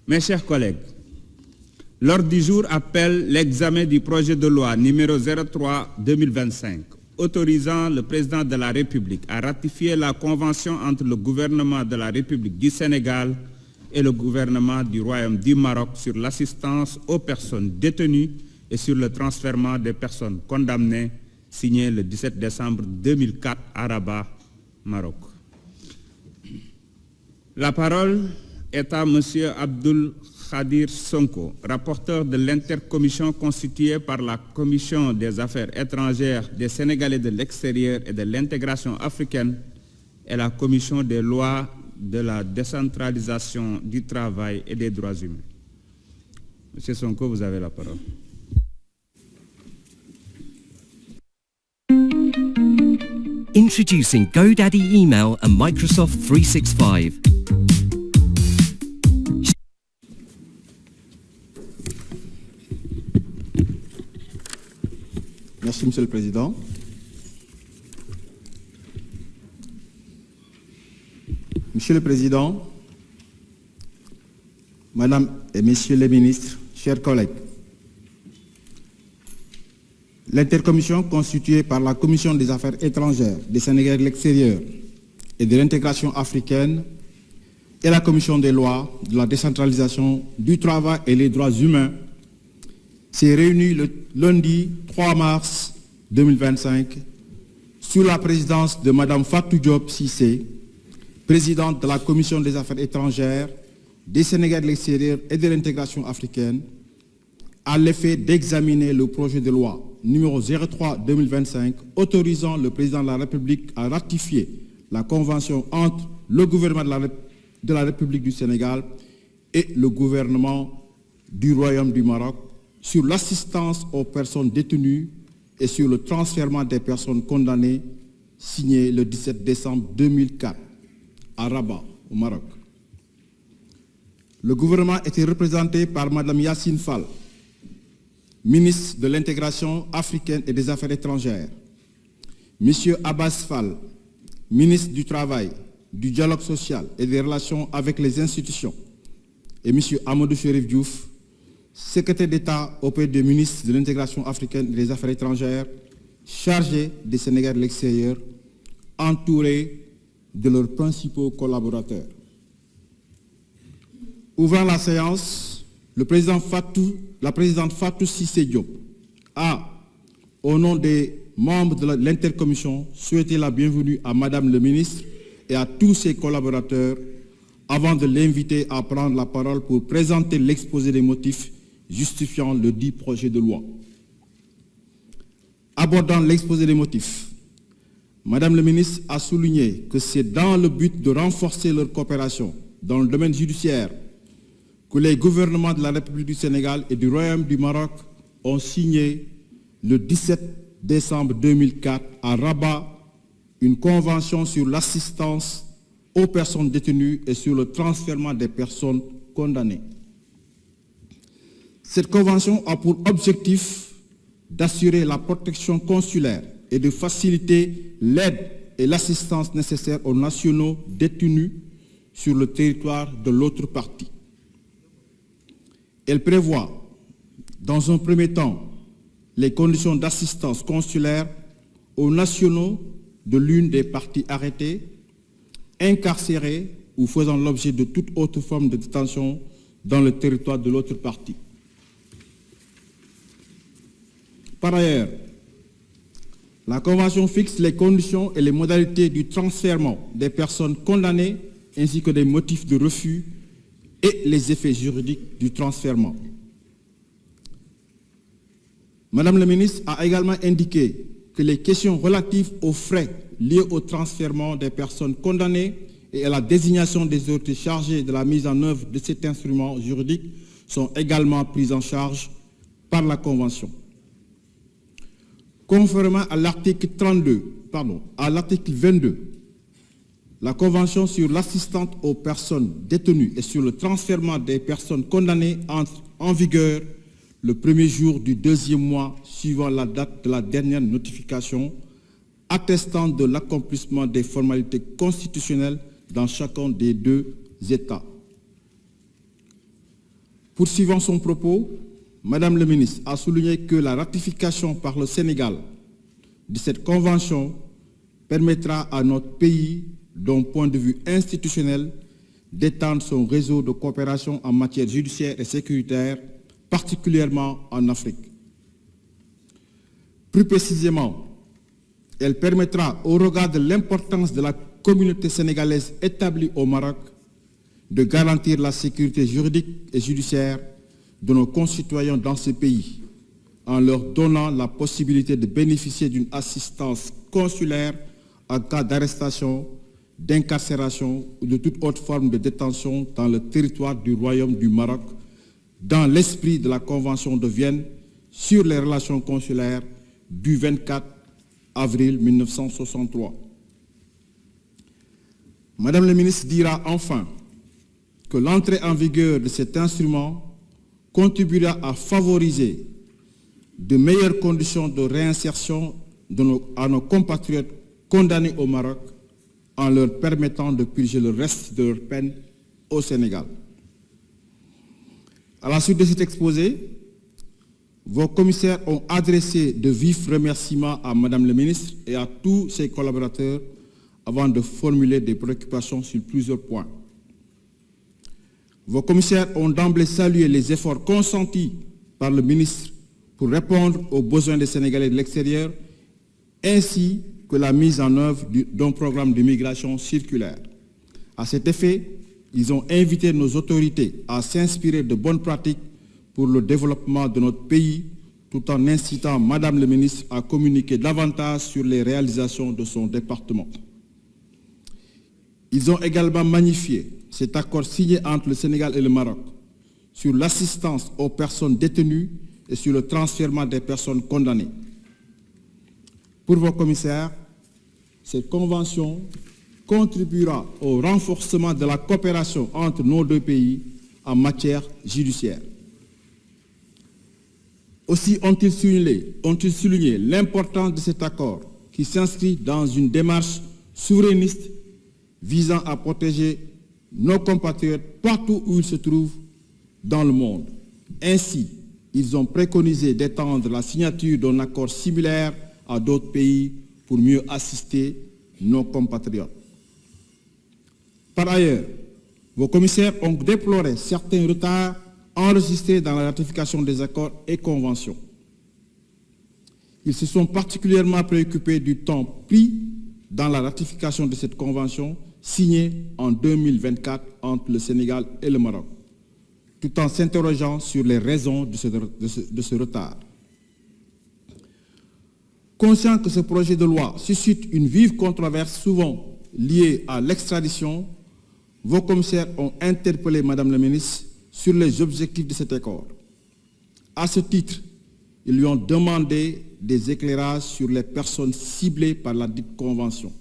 Mes chers collègues, l'ordre du jour appelle l'examen du projet de loi numéro 03-2025 autorisant le président de la République à ratifier la convention entre le gouvernement de la République du Sénégal et le gouvernement du Royaume du Maroc sur l'assistance aux personnes détenues et sur le transfèrement des personnes condamnées, signé le 17 décembre 2004 à Rabat, Maroc. La parole est à M. Abdoul Khadir Sonko, rapporteur de l'intercommission constituée par la Commission des Affaires étrangères des Sénégalais de l'extérieur et de l'intégration africaine et la Commission des lois de la décentralisation du travail et des droits humains. Monsieur Sonko, vous avez la parole. Introducing GoDaddy Email and Microsoft 365. Merci, Monsieur le Président. Monsieur le Président, Madame et Messieurs les ministres, chers collègues, l'intercommission constituée par la Commission des Affaires étrangères, des Sénégalais de l'extérieur et de l'intégration africaine et la Commission des lois, de la décentralisation du travail et des droits humains s'est réunie le lundi 3 mars 2025 sous la présidence de Madame Fatou Diop Cissé, présidente de la Commission des Affaires étrangères, des Sénégalais de l'extérieur et de l'intégration africaine, à l'effet d'examiner le projet de loi numéro 03-2025 autorisant le président de la République à ratifier la convention entre le gouvernement de la République du Sénégal et le gouvernement du Royaume du Maroc sur l'assistance aux personnes détenues et sur le transfèrement des personnes condamnées, signé le 17 décembre 2004 à Rabat, au Maroc. Le gouvernement était représenté par Mme Yassine Fall, ministre de l'Intégration africaine et des Affaires étrangères, M. Abbas Fall, ministre du Travail, du Dialogue social et des Relations avec les institutions, et M. Amadou Chérif Diouf, secrétaire d'État auprès du ministre de l'Intégration africaine et des Affaires étrangères, chargé des Sénégalais de l'extérieur, entouré de leurs principaux collaborateurs. Ouvrant la séance, la présidente Fatou Cissé Diop a, au nom des membres de l'intercommission, souhaité la bienvenue à Madame le ministre et à tous ses collaborateurs avant de l'inviter à prendre la parole pour présenter l'exposé des motifs justifiant le dit projet de loi. Abordant l'exposé des motifs, Madame le ministre a souligné que c'est dans le but de renforcer leur coopération dans le domaine judiciaire que les gouvernements de la République du Sénégal et du Royaume du Maroc ont signé le 17 décembre 2004 à Rabat une convention sur l'assistance aux personnes détenues et sur le transfèrement des personnes condamnées. Cette convention a pour objectif d'assurer la protection consulaire et de faciliter l'aide et l'assistance nécessaires aux nationaux détenus sur le territoire de l'autre partie. Elle prévoit, dans un premier temps, les conditions d'assistance consulaire aux nationaux de l'une des parties arrêtées, incarcérés ou faisant l'objet de toute autre forme de détention dans le territoire de l'autre partie. Par ailleurs, la Convention fixe les conditions et les modalités du transfèrement des personnes condamnées ainsi que des motifs de refus et les effets juridiques du transfèrement. Madame la ministre a également indiqué que les questions relatives aux frais liés au transfèrement des personnes condamnées et à la désignation des autorités chargées de la mise en œuvre de cet instrument juridique sont également prises en charge par la Convention. Conformément à l'article 22, la Convention sur l'assistance aux personnes détenues et sur le transfèrement des personnes condamnées entre en vigueur le premier jour du deuxième mois suivant la date de la dernière notification, attestant de l'accomplissement des formalités constitutionnelles dans chacun des deux États. Poursuivant son propos, Madame le ministre a souligné que la ratification par le Sénégal de cette convention permettra à notre pays, d'un point de vue institutionnel, d'étendre son réseau de coopération en matière judiciaire et sécuritaire, particulièrement en Afrique. Plus précisément, elle permettra, au regard de l'importance de la communauté sénégalaise établie au Maroc, de garantir la sécurité juridique et judiciaire de nos concitoyens dans ce pays, en leur donnant la possibilité de bénéficier d'une assistance consulaire en cas d'arrestation, d'incarcération ou de toute autre forme de détention dans le territoire du Royaume du Maroc, dans l'esprit de la Convention de Vienne sur les relations consulaires du 24 avril 1963. Madame la ministre dira enfin que l'entrée en vigueur de cet instrument contribuera à favoriser de meilleures conditions de réinsertion à nos compatriotes condamnés au Maroc en leur permettant de purger le reste de leur peine au Sénégal. À la suite de cet exposé, vos commissaires ont adressé de vifs remerciements à Madame la ministre et à tous ses collaborateurs avant de formuler des préoccupations sur plusieurs points. Vos commissaires ont d'emblée salué les efforts consentis par le ministre pour répondre aux besoins des Sénégalais de l'extérieur, ainsi que la mise en œuvre d'un programme de migration circulaire. À cet effet, ils ont invité nos autorités à s'inspirer de bonnes pratiques pour le développement de notre pays, tout en incitant Madame le ministre à communiquer davantage sur les réalisations de son département. Ils ont également magnifié cet accord signé entre le Sénégal et le Maroc sur l'assistance aux personnes détenues et sur le transfèrement des personnes condamnées. Pour vos commissaires, cette convention contribuera au renforcement de la coopération entre nos deux pays en matière judiciaire. Aussi ont-ils souligné l'importance de cet accord qui s'inscrit dans une démarche souverainiste visant à protéger nos compatriotes partout où ils se trouvent dans le monde. Ainsi, ils ont préconisé d'étendre la signature d'un accord similaire à d'autres pays pour mieux assister nos compatriotes. Par ailleurs, vos commissaires ont déploré certains retards enregistrés dans la ratification des accords et conventions. Ils se sont particulièrement préoccupés du temps pris dans la ratification de cette convention signée en 2024 entre le Sénégal et le Maroc, tout en s'interrogeant sur les raisons de ce retard. Conscient que ce projet de loi suscite une vive controverse souvent liée à l'extradition, vos commissaires ont interpellé Madame la ministre sur les objectifs de cet accord. À ce titre, ils lui ont demandé des éclairages sur les personnes ciblées par la dite convention.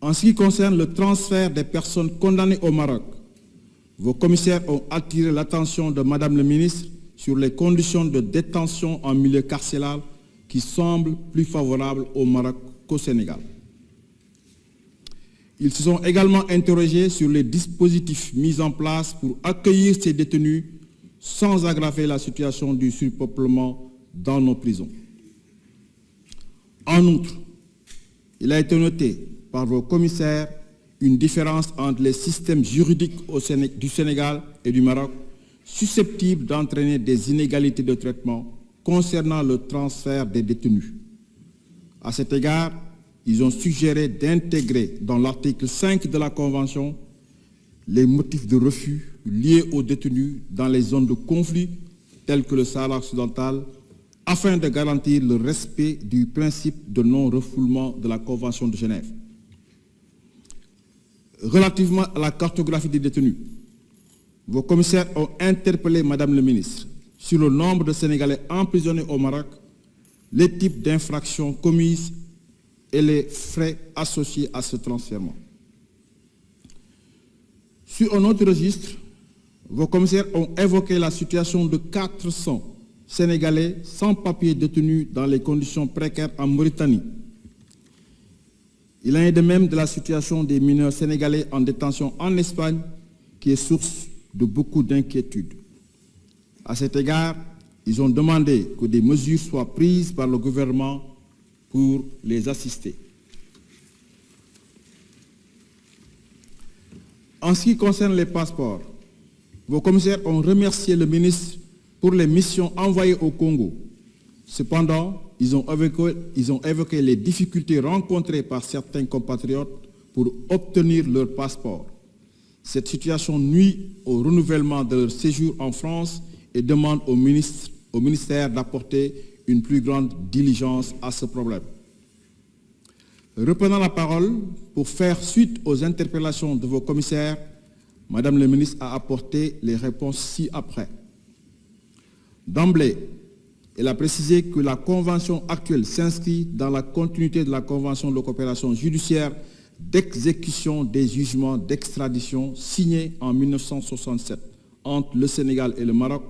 En ce qui concerne le transfert des personnes condamnées au Maroc, vos commissaires ont attiré l'attention de Madame la ministre sur les conditions de détention en milieu carcéral qui semblent plus favorables au Maroc qu'au Sénégal. Ils se sont également interrogés sur les dispositifs mis en place pour accueillir ces détenus sans aggraver la situation du surpeuplement dans nos prisons. En outre, il a été noté par vos commissaires une différence entre les systèmes juridiques du Sénégal et du Maroc susceptibles d'entraîner des inégalités de traitement concernant le transfert des détenus. À cet égard, ils ont suggéré d'intégrer dans l'article 5 de la Convention les motifs de refus liés aux détenus dans les zones de conflit telles que le Sahara occidental, afin de garantir le respect du principe de non-refoulement de la Convention de Genève. Relativement à la cartographie des détenus, vos commissaires ont interpellé Madame le ministre sur le nombre de Sénégalais emprisonnés au Maroc, les types d'infractions commises et les frais associés à ce transfèrement. Sur un autre registre, vos commissaires ont évoqué la situation de 400 Sénégalais sans papier détenus dans les conditions précaires en Mauritanie. Il en est de même de la situation des mineurs sénégalais en détention en Espagne, qui est source de beaucoup d'inquiétudes. À cet égard, ils ont demandé que des mesures soient prises par le gouvernement pour les assister. En ce qui concerne les passeports, vos commissaires ont remercié le ministre pour les missions envoyées au Congo. Cependant, ils ont évoqué les difficultés rencontrées par certains compatriotes pour obtenir leur passeport. Cette situation nuit au renouvellement de leur séjour en France et demande au ministère d'apporter une plus grande diligence à ce problème. Reprenant la parole pour faire suite aux interpellations de vos commissaires, Madame le ministre a apporté les réponses ci-après. D'emblée, elle a précisé que la convention actuelle s'inscrit dans la continuité de la convention de coopération judiciaire d'exécution des jugements d'extradition signée en 1967 entre le Sénégal et le Maroc,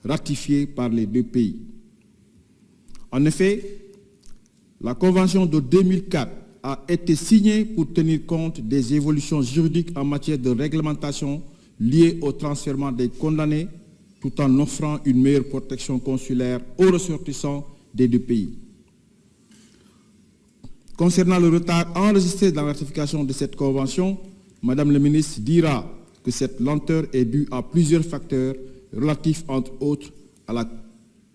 ratifiée par les deux pays. En effet, la convention de 2004 a été signée pour tenir compte des évolutions juridiques en matière de réglementation liées au transfèrement des condamnés, tout en offrant une meilleure protection consulaire aux ressortissants des deux pays. Concernant le retard enregistré dans la ratification de cette convention, Madame le ministre dira que cette lenteur est due à plusieurs facteurs relatifs, entre autres, à la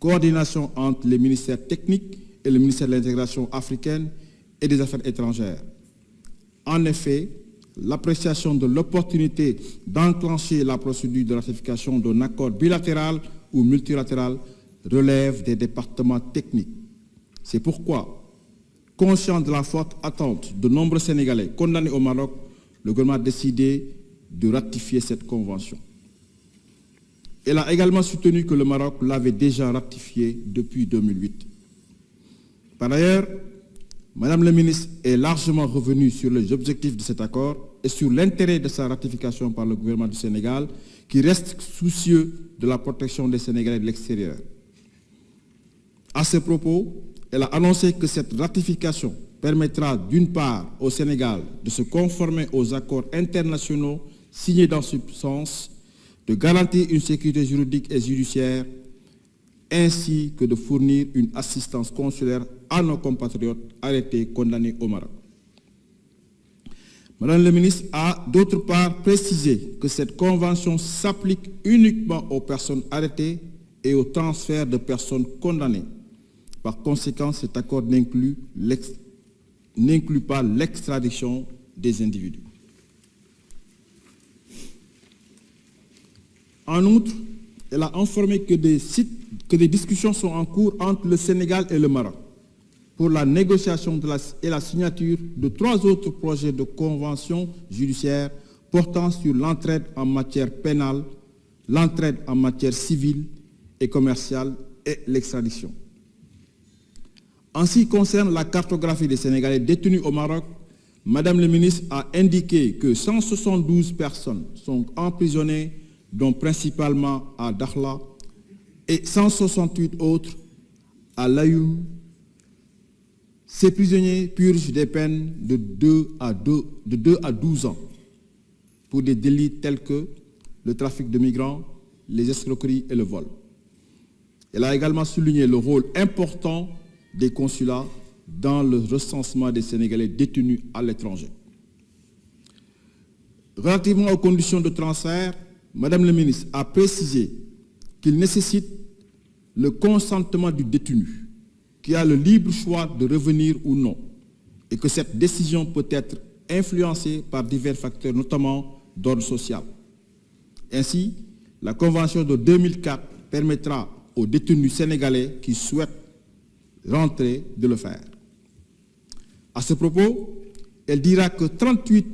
coordination entre les ministères techniques et le ministère de l'intégration africaine et des Affaires étrangères. En effet, l'appréciation de l'opportunité d'enclencher la procédure de ratification d'un accord bilatéral ou multilatéral relève des départements techniques. C'est pourquoi, conscient de la forte attente de nombreux Sénégalais condamnés au Maroc, le gouvernement a décidé de ratifier cette convention. Elle a également soutenu que le Maroc l'avait déjà ratifié depuis 2008. Par ailleurs, Madame la ministre est largement revenue sur les objectifs de cet accord et sur l'intérêt de sa ratification par le gouvernement du Sénégal, qui reste soucieux de la protection des Sénégalais de l'extérieur. À ce propos, elle a annoncé que cette ratification permettra d'une part au Sénégal de se conformer aux accords internationaux signés dans ce sens, de garantir une sécurité juridique et judiciaire, ainsi que de fournir une assistance consulaire à nos compatriotes arrêtés condamnés au Maroc. Madame le ministre a d'autre part précisé que cette convention s'applique uniquement aux personnes arrêtées et au transfert de personnes condamnées. Par conséquent, cet accord n'inclut pas l'extradition des individus. En outre, elle a informé que des discussions sont en cours entre le Sénégal et le Maroc pour la négociation et la signature de 3 autres projets de convention judiciaire portant sur l'entraide en matière pénale, l'entraide en matière civile et commerciale et l'extradition. En ce qui concerne la cartographie des Sénégalais détenus au Maroc, Madame le ministre a indiqué que 172 personnes sont emprisonnées, dont principalement à Dakhla, et 168 autres à Layoum. Ces prisonniers purgent des peines de 2 à 12 ans pour des délits tels que le trafic de migrants, les escroqueries et le vol. Elle a également souligné le rôle important des consulats dans le recensement des Sénégalais détenus à l'étranger. Relativement aux conditions de transfert, Madame le ministre a précisé qu'il nécessite le consentement du détenu, qui a le libre choix de revenir ou non, et que cette décision peut être influencée par divers facteurs, notamment d'ordre social. Ainsi, la Convention de 2004 permettra aux détenus sénégalais qui souhaitent rentrer de le faire. À ce propos, elle dira que 38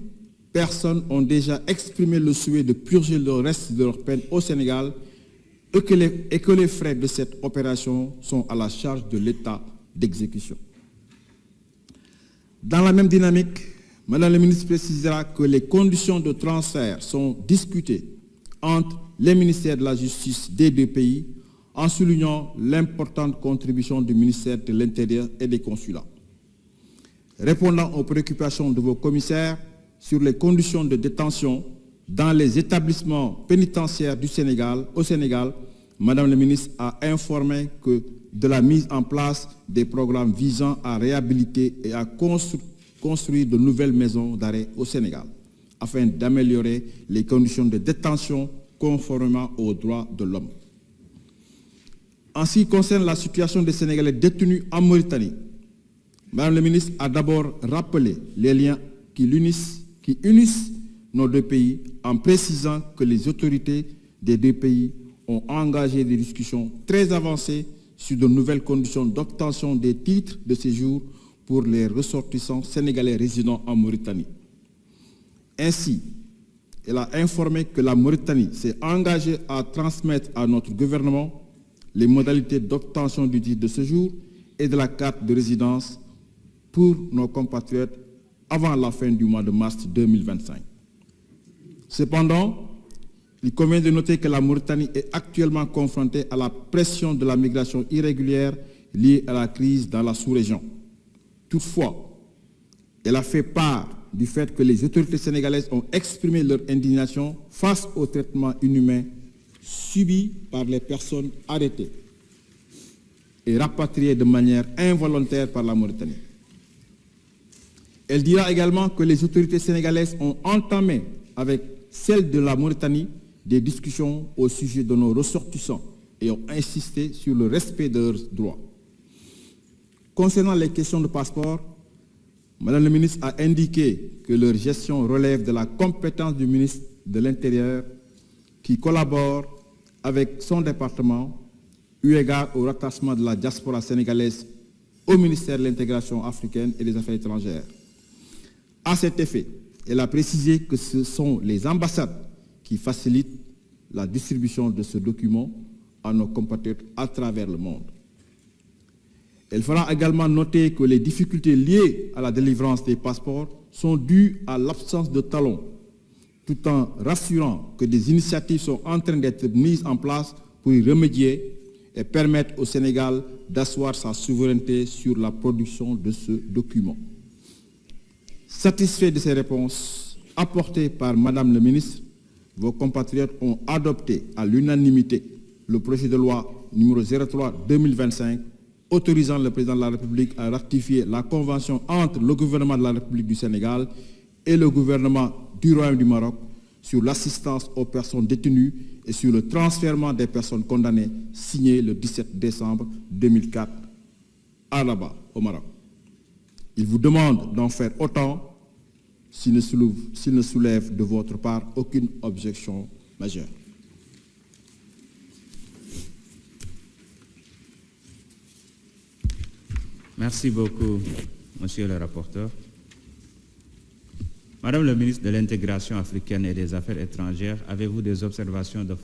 personnes ont déjà exprimé le souhait de purger le reste de leur peine au Sénégal et que les frais de cette opération sont à la charge de l'État d'exécution. Dans la même dynamique, Madame la ministre précisera que les conditions de transfert sont discutées entre les ministères de la Justice des deux pays, en soulignant l'importante contribution du ministère de l'Intérieur et des consulats. Répondant aux préoccupations de vos commissaires sur les conditions de détention, dans les établissements pénitentiaires au Sénégal, Madame la ministre a informé que de la mise en place des programmes visant à réhabiliter et à construire de nouvelles maisons d'arrêt au Sénégal, afin d'améliorer les conditions de détention conformément aux droits de l'homme. En ce qui concerne la situation des Sénégalais détenus en Mauritanie, Madame la ministre a d'abord rappelé les liens qui unissent nos deux pays en précisant que les autorités des deux pays ont engagé des discussions très avancées sur de nouvelles conditions d'obtention des titres de séjour pour les ressortissants sénégalais résidant en Mauritanie. Ainsi, elle a informé que la Mauritanie s'est engagée à transmettre à notre gouvernement les modalités d'obtention du titre de séjour et de la carte de résidence pour nos compatriotes avant la fin du mois de mars 2025. Cependant, il convient de noter que la Mauritanie est actuellement confrontée à la pression de la migration irrégulière liée à la crise dans la sous-région. Toutefois, elle a fait part du fait que les autorités sénégalaises ont exprimé leur indignation face au traitement inhumain subi par les personnes arrêtées et rapatriées de manière involontaire par la Mauritanie. Elle dira également que les autorités sénégalaises ont entamé avec celles de la Mauritanie des discussions au sujet de nos ressortissants et ont insisté sur le respect de leurs droits. Concernant les questions de passeport, Madame la ministre a indiqué que leur gestion relève de la compétence du ministre de l'Intérieur qui collabore avec son département eu égard au rattachement de la diaspora sénégalaise au ministère de l'Intégration africaine et des Affaires étrangères. À cet effet, elle a précisé que ce sont les ambassades qui facilitent la distribution de ce document à nos compatriotes à travers le monde. Elle fera également noter que les difficultés liées à la délivrance des passeports sont dues à l'absence de talons, tout en rassurant que des initiatives sont en train d'être mises en place pour y remédier et permettre au Sénégal d'asseoir sa souveraineté sur la production de ce document. Satisfaits de ces réponses apportées par Madame le ministre, vos compatriotes ont adopté à l'unanimité le projet de loi numéro 03/2025 autorisant le président de la République à ratifier la convention entre le gouvernement de la République du Sénégal et le gouvernement du Royaume du Maroc sur l'assistance aux personnes détenues et sur le transfèrement des personnes condamnées, signé le 17 décembre 2004 à Rabat, au Maroc. Il vous demande d'en faire autant s'il ne soulève de votre part aucune objection majeure. Merci beaucoup, monsieur le rapporteur. Madame le ministre de l'Intégration africaine et des Affaires étrangères, avez-vous des observations de